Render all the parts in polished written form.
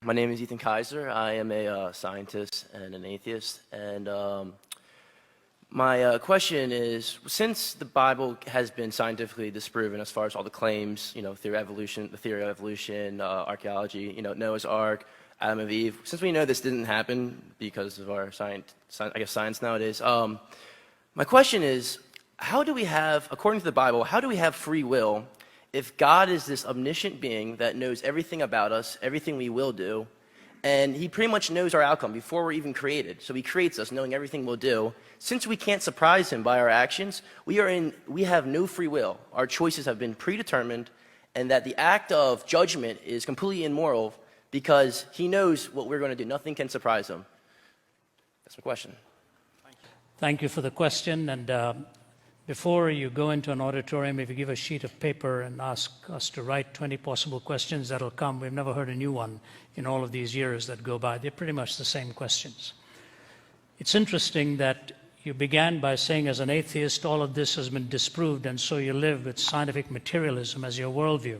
My name is Ethan Kaiser. I am a scientist and an atheist. And my question is, since the Bible has been scientifically disproven as far as all the claims, theory of evolution, archaeology, Noah's Ark, Adam and Eve, since we know this didn't happen because of our science nowadays, my question is, how do we have, according to the Bible, how do we have free will if God is this omniscient being that knows everything about us, everything we will do, and he pretty much knows our outcome before we're even created? So he creates us knowing everything we'll do. Since we can't surprise him by our actions, we have no free will. Our choices have been predetermined, and that the act of judgment is completely immoral because he knows what we're going to do. Nothing can surprise him. That's my question. Thank you for the question. And before you go into an auditorium, if you give a sheet of paper and ask us to write 20 possible questions, that'll come. We've never heard a new one in all of these years that go by. They're pretty much the same questions. It's interesting that you began by saying, as an atheist, all of this has been disproved, and so you live with scientific materialism as your worldview.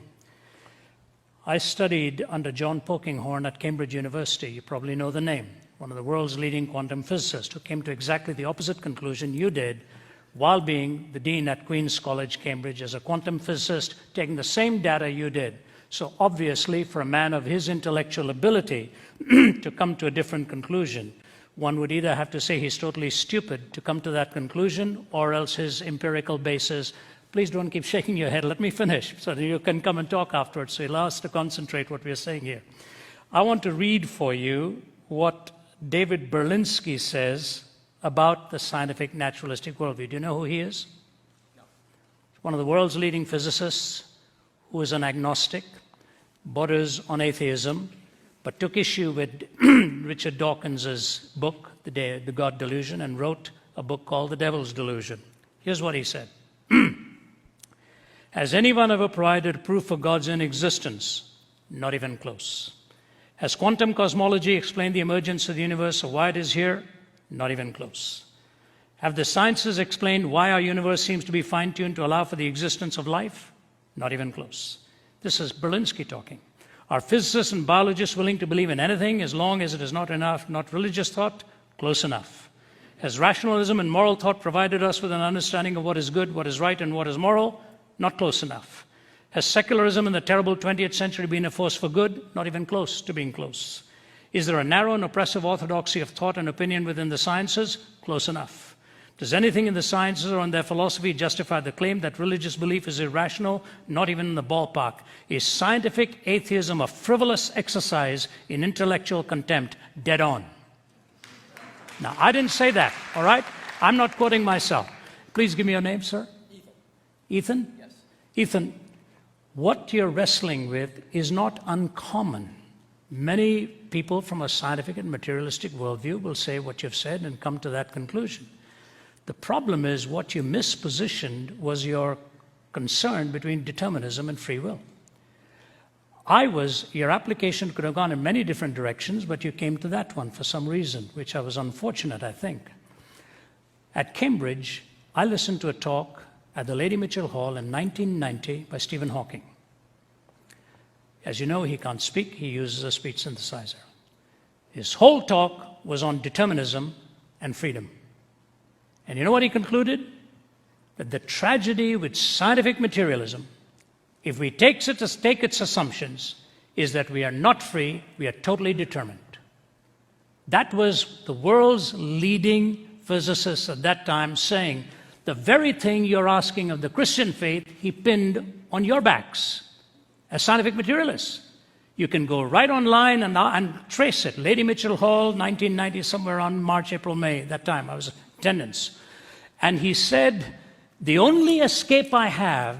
I studied under John Polkinghorne at Cambridge University. You probably know the name. One of the world's leading quantum physicists who came to exactly the opposite conclusion you did, while being the dean at Queen's College, Cambridge, as a quantum physicist, taking the same data you did. So obviously, for a man of his intellectual ability to come to a different conclusion, one would either have to say he's totally stupid to come to that conclusion, or else his empirical basis. Please don't keep shaking your head. Let me finish so that you can come and talk afterwards. So allow us to concentrate what we're saying here. I want to read for you what David Berlinski says about the scientific naturalistic worldview. Do you know who he is? No. One of the world's leading physicists who is an agnostic, borders on atheism, but took issue with Richard Dawkins's book, The God Delusion, and wrote a book called The Devil's Delusion. Here's what he said. Has anyone ever provided proof of God's inexistence? Not even close. Has quantum cosmology explained the emergence of the universe or why it is here? Not even close. Have the sciences explained why our universe seems to be fine-tuned to allow for the existence of life? Not even close. This is Berlinski talking. Are physicists and biologists willing to believe in anything as long as it is not religious thought? Close enough. Has rationalism and moral thought provided us with an understanding of what is good, what is right, and what is moral? Not close enough. Has secularism in the terrible 20th century been a force for good? Not even close to being close. Is there a narrow and oppressive orthodoxy of thought and opinion within the sciences? Close enough. Does anything in the sciences or in their philosophy justify the claim that religious belief is irrational? Not even in the ballpark. Is scientific atheism a frivolous exercise in intellectual contempt? Dead on. Now, I didn't say that, all right? I'm not quoting myself. Please give me your name, sir. Ethan. Ethan? Yes. Ethan, what you're wrestling with is not uncommon. Many people from a scientific and materialistic worldview will say what you've said and come to that conclusion. The problem is what you mispositioned was your concern between determinism and free will. Your application could have gone in many different directions, but you came to that one for some reason, which I was unfortunate, I think. At Cambridge, I listened to a talk at the Lady Mitchell Hall in 1990 by Stephen Hawking. As you know, he can't speak. He uses a speech synthesizer. His whole talk was on determinism and freedom. And you know what he concluded? That the tragedy with scientific materialism, if we take its assumptions, is that we are not free, we are totally determined. That was the world's leading physicist at that time saying, the very thing you're asking of the Christian faith, he pinned on your backs as scientific materialists. You can go right online and trace it. Lady Mitchell Hall, 1990, somewhere around March, April, May, that time. I was in attendance. And he said, the only escape I have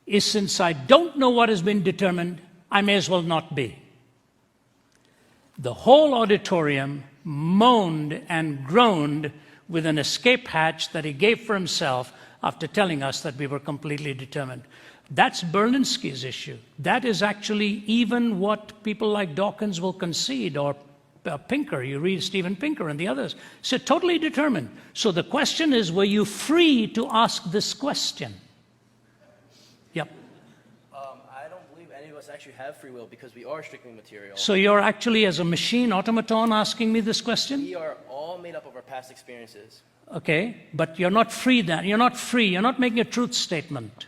is since I don't know what has been determined, I may as well not be. The whole auditorium moaned and groaned with an escape hatch that he gave for himself after telling us that we were completely determined. That's Berlinski's issue. That is actually even what people like Dawkins will concede, or Pinker. You read Steven Pinker and the others. So totally determined. So the question is, were you free to ask this question? Yep. I don't believe any of us actually have free will because we are strictly material. So you're actually, as a machine automaton, asking me this question? We are all made up of our past experiences. Okay, but you're not free then. You're not free. You're not making a truth statement.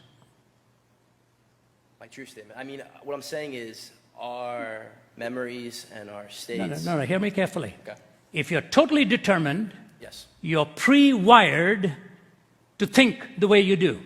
My true statement. I mean, what I'm saying is our memories and our states. No, hear me carefully. Okay. If you're totally determined, Yes. you're pre-wired to think the way you do.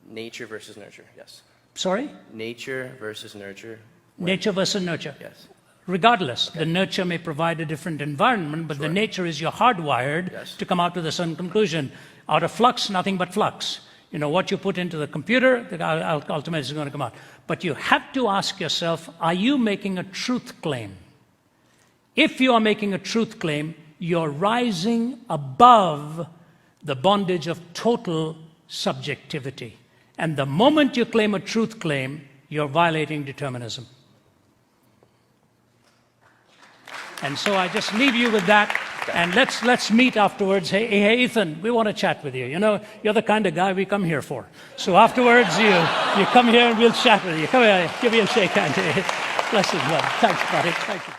Nature versus nurture. Yes. Sorry? Nature versus nurture. Nature versus nurture. Yes. Regardless, the nurture may provide a different environment, but the nature is you're hardwired to come out with a certain conclusion. Out of flux, nothing but flux. You know, what you put into the computer, the ultimately is going to come out. But you have to ask yourself, are you making a truth claim? If you are making a truth claim, you're rising above the bondage of total subjectivity. And the moment you claim a truth claim, you're violating determinism. And so I just leave you with that, and let's meet afterwards. Hey, Ethan, we want to chat with you. You know, you're the kind of guy we come here for. So afterwards, you come here and we'll chat with you. Come here, give me a shake hand. Bless you, brother. Thanks, buddy. Thank you.